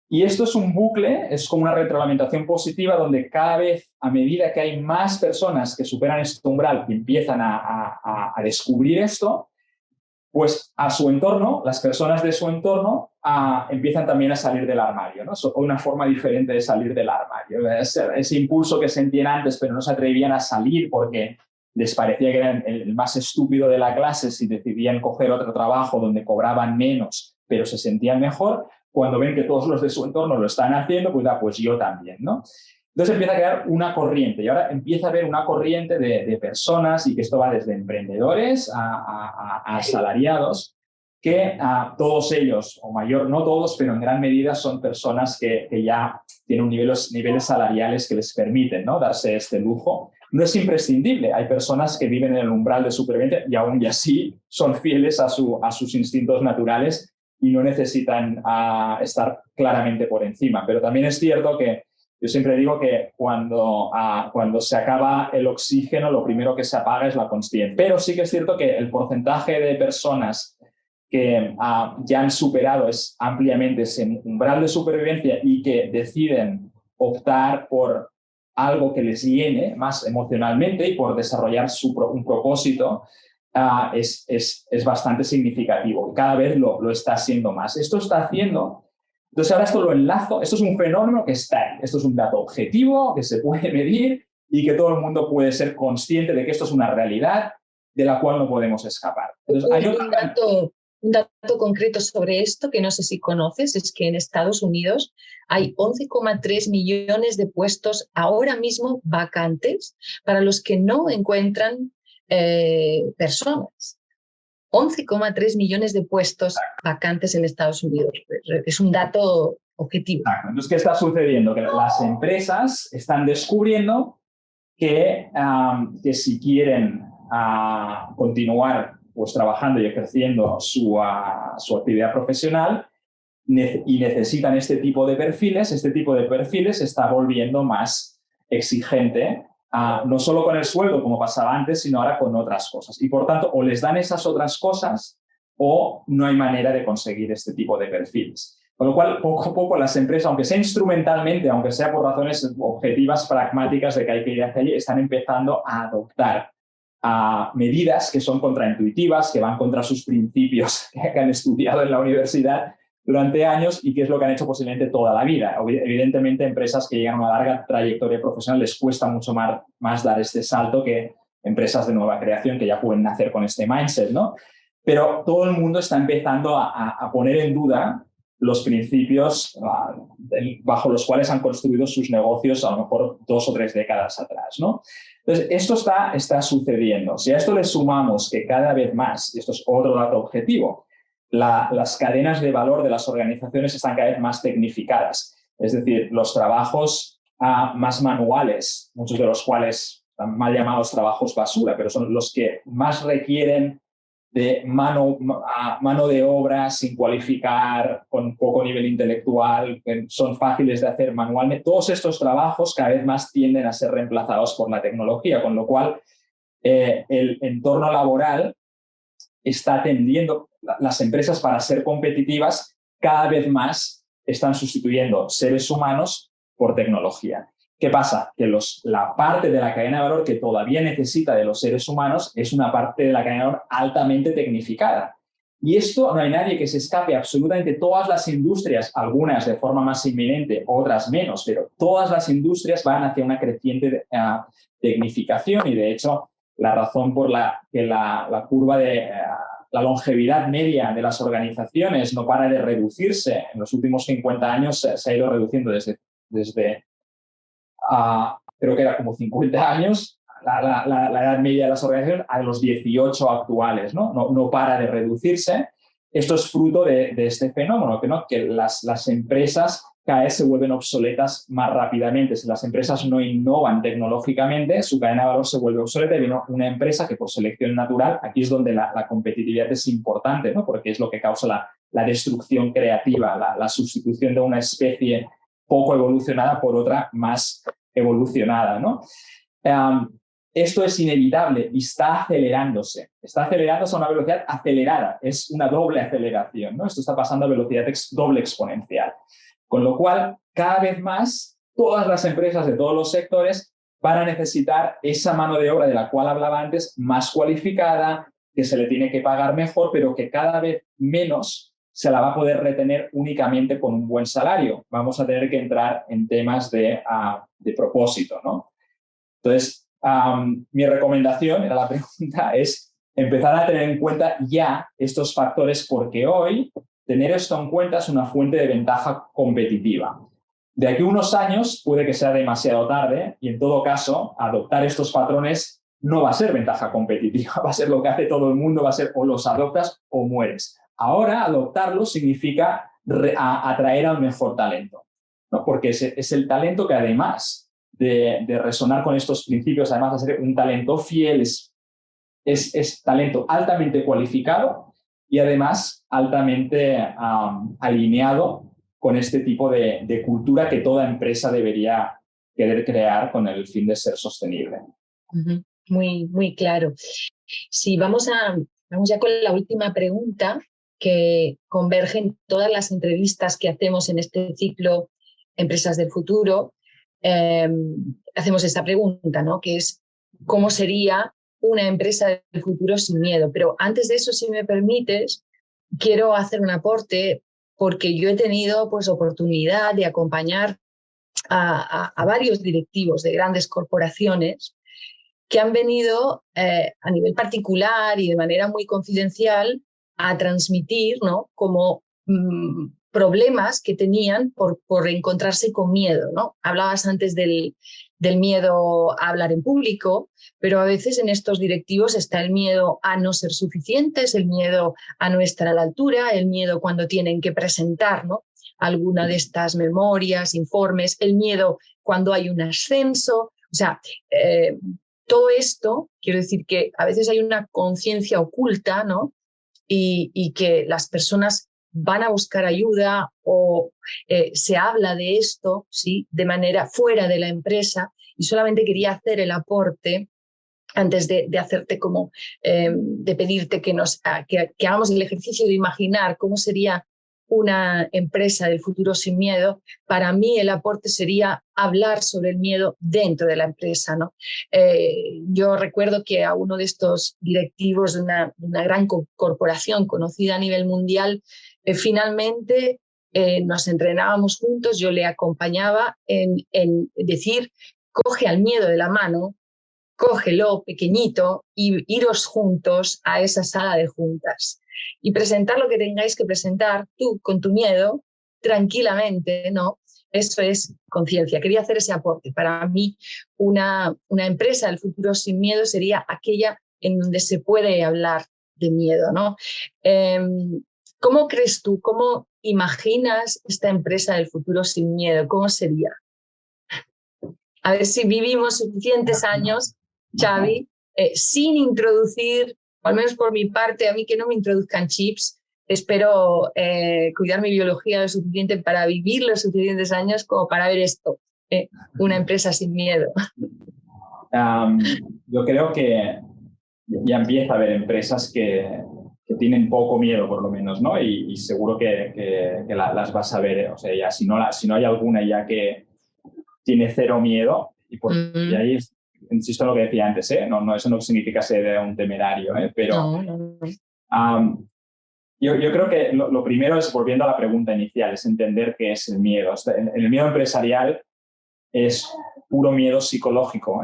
Y esto es un bucle, es como una retroalimentación positiva donde cada vez, a medida que hay más personas que superan este umbral y empiezan a descubrir esto, pues a su entorno, las personas de su entorno empiezan también a salir del armario, ¿no? Una forma diferente de salir del armario. Ese impulso que sentían antes, pero no se atrevían a salir porque les parecía que eran el más estúpido de la clase si decidían coger otro trabajo donde cobraban menos, pero se sentían mejor. Cuando ven que todos los de su entorno lo están haciendo, pues yo también, ¿no? Entonces empieza a crear una corriente y ahora empieza a haber una corriente de personas, y que esto va desde emprendedores a asalariados, que todos ellos, o mayor, no todos, pero en gran medida son personas que ya tienen niveles salariales que les permiten, ¿no?, darse este lujo. No es imprescindible, hay personas que viven en el umbral de supervivencia y aún y así son fieles a sus instintos naturales y no necesitan estar claramente por encima. Pero también es cierto que yo siempre digo que cuando se acaba el oxígeno, lo primero que se apaga es la consciencia. Pero sí que es cierto que el porcentaje de personas que ya han superado ampliamente ese umbral de supervivencia y que deciden optar por algo que les llene más emocionalmente y por desarrollar un propósito, es bastante significativo. Cada vez lo está haciendo más. Esto está haciendo... Entonces ahora esto lo enlazo, esto es un fenómeno que está ahí, esto es un dato objetivo que se puede medir y que todo el mundo puede ser consciente de que esto es una realidad de la cual no podemos escapar. Entonces, hay un dato concreto sobre esto que no sé si conoces, es que en Estados Unidos hay 11,3 millones de puestos ahora mismo vacantes para los que no encuentran personas. 11,3 millones de puestos vacantes en Estados Unidos. Es un dato objetivo. Exacto. Entonces, ¿qué está sucediendo? Que las empresas están descubriendo que si quieren continuar pues, trabajando y ejerciendo su actividad profesional y necesitan este tipo de perfiles se está volviendo más exigente, no solo con el sueldo como pasaba antes, sino ahora con otras cosas. Y por tanto, o les dan esas otras cosas o no hay manera de conseguir este tipo de perfiles. Con lo cual, poco a poco las empresas, aunque sea instrumentalmente, aunque sea por razones objetivas, pragmáticas de que hay que ir hacia allí, están empezando a adoptar medidas que son contraintuitivas, que van contra sus principios que han estudiado en la universidad durante años y que es lo que han hecho posiblemente toda la vida. Evidentemente, empresas que llegan a una larga trayectoria profesional les cuesta mucho más dar este salto que empresas de nueva creación que ya pueden nacer con este mindset, ¿no? Pero todo el mundo está empezando a poner en duda los principios bajo los cuales han construido sus negocios a lo mejor 2 o 3 décadas atrás, ¿no? Entonces, esto está sucediendo. Si a esto le sumamos que cada vez más, y esto es otro dato objetivo, las cadenas de valor de las organizaciones están cada vez más tecnificadas. Es decir, los trabajos más manuales, muchos de los cuales están mal llamados trabajos basura, pero son los que más requieren de mano de obra sin cualificar, con poco nivel intelectual, que son fáciles de hacer manualmente. Todos estos trabajos cada vez más tienden a ser reemplazados por la tecnología, con lo cual el entorno laboral está tendiendo, las empresas para ser competitivas cada vez más están sustituyendo seres humanos por tecnología. ¿Qué pasa? Que la parte de la cadena de valor que todavía necesita de los seres humanos es una parte de la cadena de valor altamente tecnificada. Y esto no hay nadie que se escape. Absolutamente todas las industrias, algunas de forma más inminente, otras menos, pero todas las industrias van hacia una creciente tecnificación y de hecho la razón por la que la curva de la longevidad media de las organizaciones no para de reducirse. En los últimos 50 años se ha ido reduciendo desde creo que era como 50 años, la edad media de las organizaciones, a los 18 actuales, ¿no? No para de reducirse. Esto es fruto de este fenómeno, ¿no? Que las empresas cada vez se vuelven obsoletas más rápidamente. Si las empresas no innovan tecnológicamente, su cadena de valor se vuelve obsoleta y viene una empresa que por selección natural, aquí es donde la competitividad es importante, ¿no? Porque es lo que causa la destrucción creativa, la sustitución de una especie poco evolucionada por otra más evolucionada, ¿no? Esto es inevitable y está acelerándose. Está acelerándose a una velocidad acelerada. Es una doble aceleración, ¿no? Esto está pasando a velocidad doble exponencial. Con lo cual, cada vez más, todas las empresas de todos los sectores van a necesitar esa mano de obra de la cual hablaba antes, más cualificada, que se le tiene que pagar mejor, pero que cada vez menos se la va a poder retener únicamente con un buen salario. Vamos a tener que entrar en temas de propósito, ¿no? Entonces, mi recomendación, era la pregunta, es empezar a tener en cuenta ya estos factores porque hoy tener esto en cuenta es una fuente de ventaja competitiva. De aquí a unos años puede que sea demasiado tarde y en todo caso adoptar estos patrones no va a ser ventaja competitiva, va a ser lo que hace todo el mundo, va a ser o los adoptas o mueres. Ahora adoptarlos significa atraer al mejor talento, ¿no? Porque es el talento que además de resonar con estos principios, además de ser un talento fiel, es talento altamente cualificado y además altamente alineado con este tipo de cultura que toda empresa debería querer crear con el fin de ser sostenible. Muy, muy claro. Sí, vamos ya con la última pregunta. que convergen todas las entrevistas que hacemos en este ciclo Empresas del Futuro. Hacemos esta pregunta, ¿no? Que es, ¿cómo sería una empresa del futuro sin miedo? Pero antes de eso, si me permites, quiero hacer un aporte porque yo he tenido pues, oportunidad de acompañar a varios directivos de grandes corporaciones que han venido a nivel particular y de manera muy confidencial a transmitir, ¿no? Como problemas que tenían por encontrarse con miedo, ¿no? Hablabas antes del miedo a hablar en público, pero a veces en estos directivos está el miedo a no ser suficientes, el miedo a no estar a la altura, el miedo cuando tienen que presentar, ¿no? Alguna de estas memorias, informes, el miedo cuando hay un ascenso. O sea, todo esto, quiero decir que a veces hay una conciencia oculta, ¿no? Y que las personas van a buscar ayuda o se habla de esto, ¿sí? De manera fuera de la empresa. Y solamente quería hacer el aporte antes de hacerte como, de pedirte que hagamos el ejercicio de imaginar cómo sería una empresa del futuro sin miedo. Para mí el aporte sería hablar sobre el miedo dentro de la empresa, ¿no? Yo recuerdo que a uno de estos directivos de una gran corporación conocida a nivel mundial, finalmente nos entrenábamos juntos, yo le acompañaba en decir, coge al miedo de la mano, cógelo pequeñito y iros juntos a esa sala de juntas y presentar lo que tengáis que presentar tú con tu miedo tranquilamente, ¿no? Eso es conciencia. Quería hacer ese aporte. Para mí, una empresa del futuro sin miedo sería aquella en donde se puede hablar de miedo, ¿no? ¿Cómo crees tú, cómo imaginas esta empresa del futuro sin miedo? ¿Cómo sería? A ver si vivimos suficientes años, Xavi, sin introducir, al menos por mi parte, a mí que no me introduzcan chips. Espero cuidar mi biología lo suficiente para vivir los suficientes años como para ver esto, una empresa sin miedo. Yo creo que ya empieza a haber empresas que tienen poco miedo, por lo menos, ¿no? Y seguro que las vas a ver, o sea, ya si no hay alguna ya que tiene cero miedo, y ahí insisto en lo que decía antes, no, eso no significa ser un temerario, pero yo creo que lo primero es, volviendo a la pregunta inicial, es entender qué es el miedo. El miedo empresarial es puro miedo psicológico,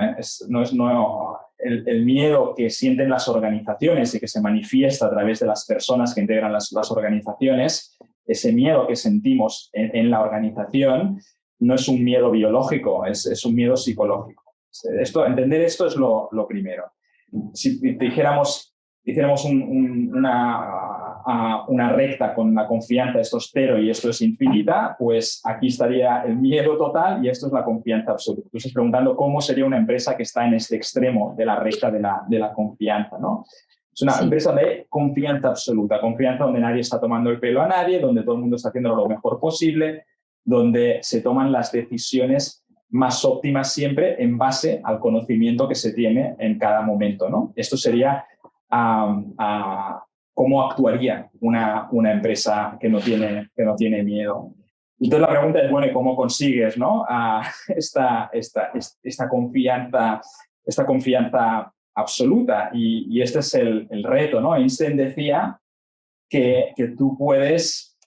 el miedo que sienten las organizaciones y que se manifiesta a través de las personas que integran las organizaciones, ese miedo que sentimos en la organización no es un miedo biológico, es un miedo psicológico. Entender esto es lo primero. Si hiciéramos una recta con la confianza, esto es cero y esto es infinita, pues aquí estaría el miedo total y esto es la confianza absoluta. Tú estás preguntando cómo sería una empresa que está en este extremo de la recta de la confianza, ¿no? Es una empresa de confianza absoluta, confianza donde nadie está tomando el pelo a nadie, donde todo el mundo está haciendo lo mejor posible, donde se toman las decisiones más óptimas siempre en base al conocimiento que se tiene en cada momento, ¿no? Esto sería cómo actuaría una empresa que no tiene miedo. Entonces la pregunta es, bueno, ¿cómo consigues, ¿no? esta confianza absoluta? Y este es el reto, ¿no? Einstein decía que tú puedes...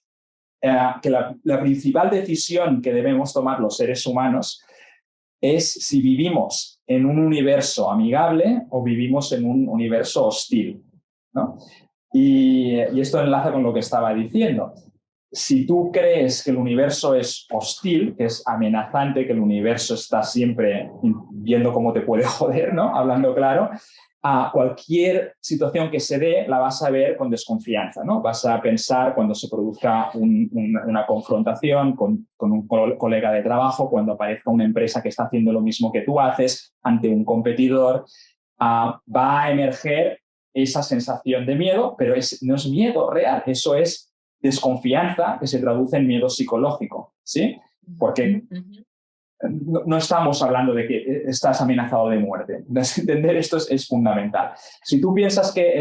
que la principal decisión que debemos tomar los seres humanos es si vivimos en un universo amigable o vivimos en un universo hostil, ¿no? Y esto enlaza con lo que estaba diciendo. Si tú crees que el universo es hostil, que es amenazante, que el universo está siempre viendo cómo te puede joder, ¿no? Hablando claro, a cualquier situación que se dé la vas a ver con desconfianza, ¿no? Vas a pensar cuando se produzca una confrontación con un colega de trabajo, cuando aparezca una empresa que está haciendo lo mismo que tú haces ante un competidor, va a emerger esa sensación de miedo, pero no es miedo real, eso es desconfianza que se traduce en miedo psicológico, ¿sí? Porque no estamos hablando de que estás amenazado de muerte. Entender esto es fundamental. Si tú piensas que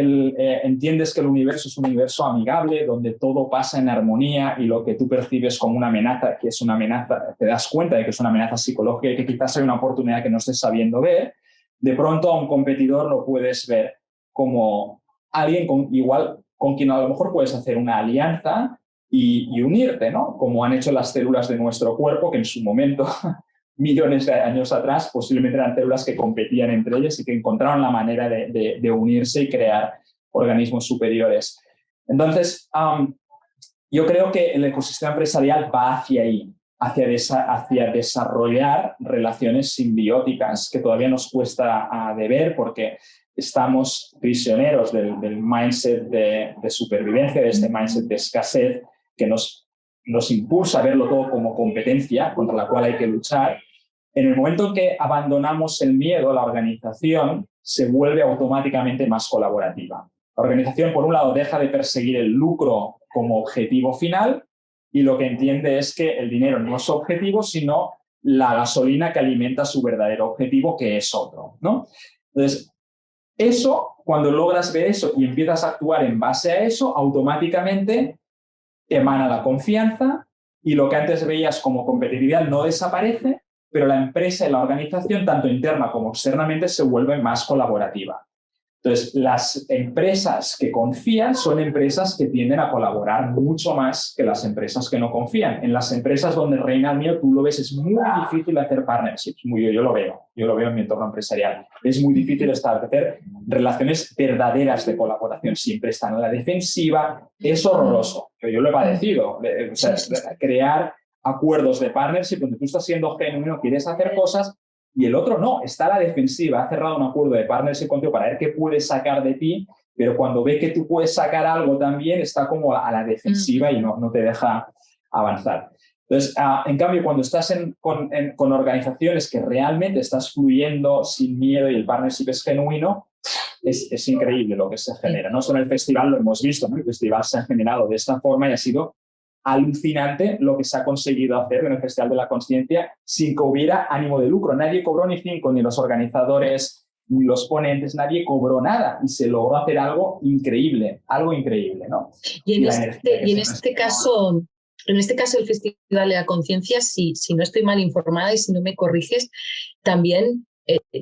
entiendes que el universo es un universo amigable, donde todo pasa en armonía y lo que tú percibes como una amenaza, que es una amenaza, te das cuenta de que es una amenaza psicológica y que quizás hay una oportunidad que no estés sabiendo ver, de pronto a un competidor lo puedes ver como alguien con quien a lo mejor puedes hacer una alianza y unirte, ¿no? Como han hecho las células de nuestro cuerpo, que en su momento, millones de años atrás, posiblemente eran células que competían entre ellas y que encontraron la manera de unirse y crear organismos superiores. Entonces, yo creo que el ecosistema empresarial va hacia ahí, hacia desarrollar relaciones simbióticas, que todavía nos cuesta de ver porque estamos prisioneros del mindset de supervivencia, de este mindset de escasez que nos impulsa a verlo todo como competencia contra la cual hay que luchar. En el momento en que abandonamos el miedo, la organización se vuelve automáticamente más colaborativa. La organización, por un lado, deja de perseguir el lucro como objetivo final y lo que entiende es que el dinero no es objetivo, sino la gasolina que alimenta su verdadero objetivo, que es otro, ¿no? Entonces, eso, cuando logras ver eso y empiezas a actuar en base a eso, automáticamente emana la confianza y lo que antes veías como competitividad no desaparece, pero la empresa y la organización, tanto interna como externamente, se vuelve más colaborativa. Entonces, las empresas que confían son empresas que tienden a colaborar mucho más que las empresas que no confían. En las empresas donde reina el miedo, tú lo ves, es muy difícil hacer partnerships. Yo lo veo en mi entorno empresarial. Es muy difícil establecer relaciones verdaderas de colaboración. Siempre están en la defensiva. Es horroroso. Yo lo he padecido. O sea, crear acuerdos de partnership donde tú estás siendo genuino, quieres hacer cosas, y el otro no, está a la defensiva, ha cerrado un acuerdo de partnership contigo para ver qué puedes sacar de ti, pero cuando ve que tú puedes sacar algo también, está como a la defensiva y no te deja avanzar. Entonces, en cambio, cuando estás con organizaciones que realmente estás fluyendo sin miedo y el partnership es genuino, es increíble lo que se genera. No solo en el festival lo hemos visto, ¿no? El festival se ha generado de esta forma y ha sido alucinante lo que se ha conseguido hacer en el Festival de la Consciencia sin que hubiera ánimo de lucro. Nadie cobró ni 5, ni los organizadores, ni los ponentes, nadie cobró nada y se logró hacer algo increíble, ¿no? Y en este caso el Festival de la Conciencia, si no estoy mal informada y si no me corriges, también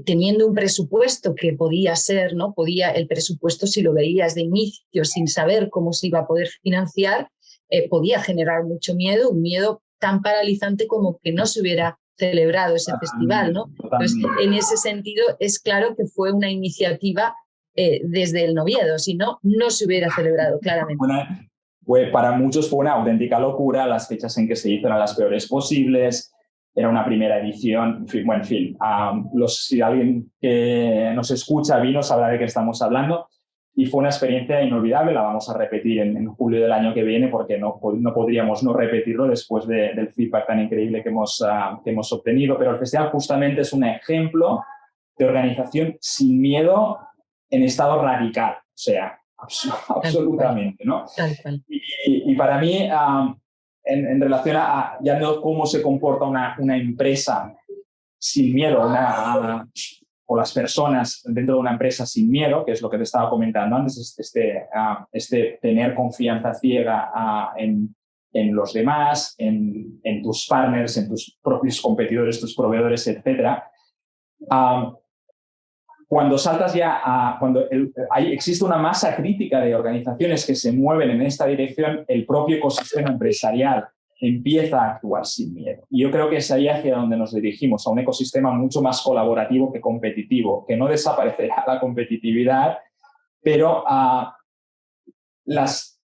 teniendo un presupuesto que podía ser, ¿no? El presupuesto, si lo veías de inicio sin saber cómo se iba a poder financiar, podía generar mucho miedo, un miedo tan paralizante como que no se hubiera celebrado ese festival, ¿no? Entonces, en ese sentido, es claro que fue una iniciativa desde el Noviedo, si no, no se hubiera celebrado, claramente. Para muchos fue una auténtica locura, las fechas en que se hizo eran las peores posibles, era una primera edición, en fin, si alguien que nos escucha vino sabrá de qué estamos hablando. Y fue una experiencia inolvidable, la vamos a repetir en julio del año que viene porque no podríamos no repetirlo después del feedback tan increíble que hemos obtenido. Pero el festival justamente es un ejemplo de organización sin miedo en estado radical, o sea, absolutamente, ¿no? Y para mí, en relación a ya no cómo se comporta una empresa sin miedo, o las personas dentro de una empresa sin miedo, que es lo que te estaba comentando antes, este tener confianza ciega en los demás, en tus partners, en tus propios competidores, tus proveedores, etc. Cuando saltas ya existe una masa crítica de organizaciones que se mueven en esta dirección, el propio ecosistema empresarial empieza a actuar sin miedo. Y yo creo que es ahí hacia donde nos dirigimos, a un ecosistema mucho más colaborativo que competitivo, que no desaparecerá la competitividad, pero las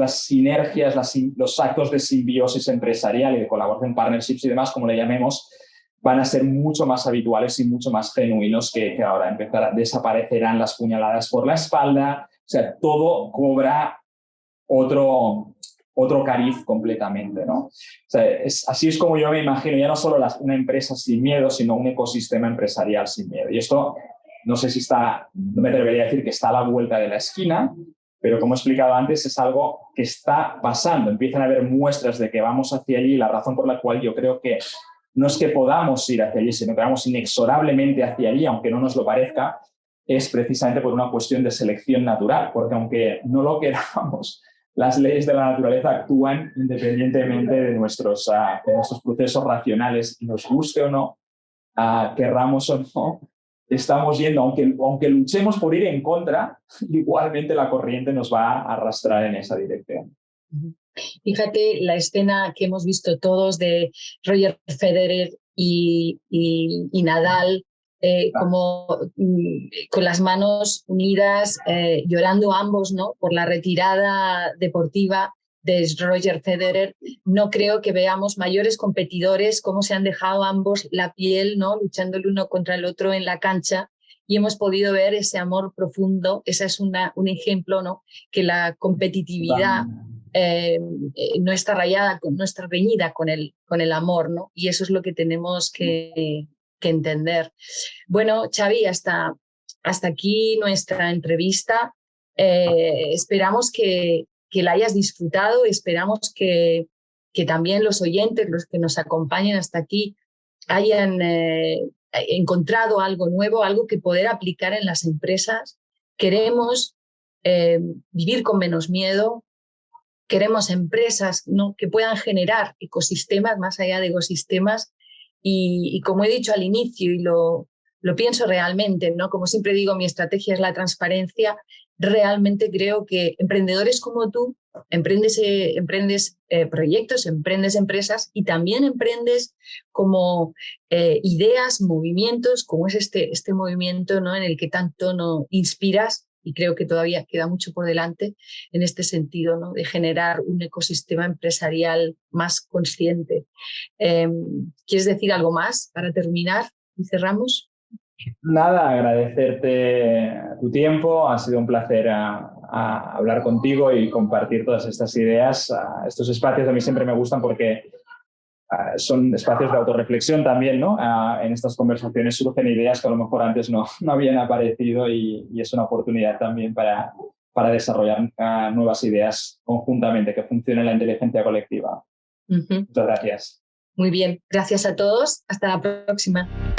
sinergias, los actos de simbiosis empresarial y de colaboración, partnerships y demás, como le llamemos, van a ser mucho más habituales y mucho más genuinos que ahora. Desaparecerán las puñaladas por la espalda, o sea, todo cobra otro cariz completamente, ¿no? O sea, así es como yo me imagino, ya no solo una empresa sin miedo, sino un ecosistema empresarial sin miedo. Y esto, no sé si no me atrevería a decir que está a la vuelta de la esquina, pero como he explicado antes, es algo que está pasando. Empiezan a haber muestras de que vamos hacia allí, la razón por la cual yo creo que no es que podamos ir hacia allí, sino que vamos inexorablemente hacia allí, aunque no nos lo parezca, es precisamente por una cuestión de selección natural, porque aunque no lo queramos, las leyes de la naturaleza actúan independientemente de nuestros procesos racionales, nos guste o no, querramos o no, estamos yendo, aunque luchemos por ir en contra, igualmente la corriente nos va a arrastrar en esa dirección. Fíjate la escena que hemos visto todos de Roger Federer y Nadal, como con las manos unidas, llorando ambos, ¿no?, por la retirada deportiva de Roger Federer. No creo que veamos mayores competidores, cómo se han dejado ambos la piel, ¿no?, luchando el uno contra el otro en la cancha, y hemos podido ver ese amor profundo. Ese es un ejemplo, ¿no?, que la competitividad no está rayada, no está reñida con el amor, ¿no? Y eso es lo que tenemos que entender. Bueno, Xavi, hasta aquí nuestra entrevista. Esperamos que la hayas disfrutado, esperamos que también los oyentes, los que nos acompañen hasta aquí, hayan encontrado algo nuevo, algo que poder aplicar en las empresas. Queremos vivir con menos miedo. Queremos empresas, ¿no?, que puedan generar ecosistemas más allá de ecosistemas, y como he dicho al inicio y lo pienso realmente, ¿no?, como siempre digo, mi estrategia es la transparencia. Realmente creo que emprendedores como tú emprendes proyectos, emprendes empresas, y también emprendes como ideas, movimientos, como es este movimiento, ¿no?, en el que tanto nos inspiras. Y creo que todavía queda mucho por delante en este sentido, ¿no?, de generar un ecosistema empresarial más consciente. ¿Quieres decir algo más para terminar y cerramos? Nada, agradecerte tu tiempo. Ha sido un placer hablar contigo y compartir todas estas ideas. Estos espacios a mí siempre me gustan porque son espacios de autorreflexión también, ¿no? En estas conversaciones surgen ideas que a lo mejor antes no habían aparecido, y es una oportunidad también para desarrollar nuevas ideas conjuntamente, que funcione la inteligencia colectiva. Muchas gracias. Muy bien, gracias a todos. Hasta la próxima.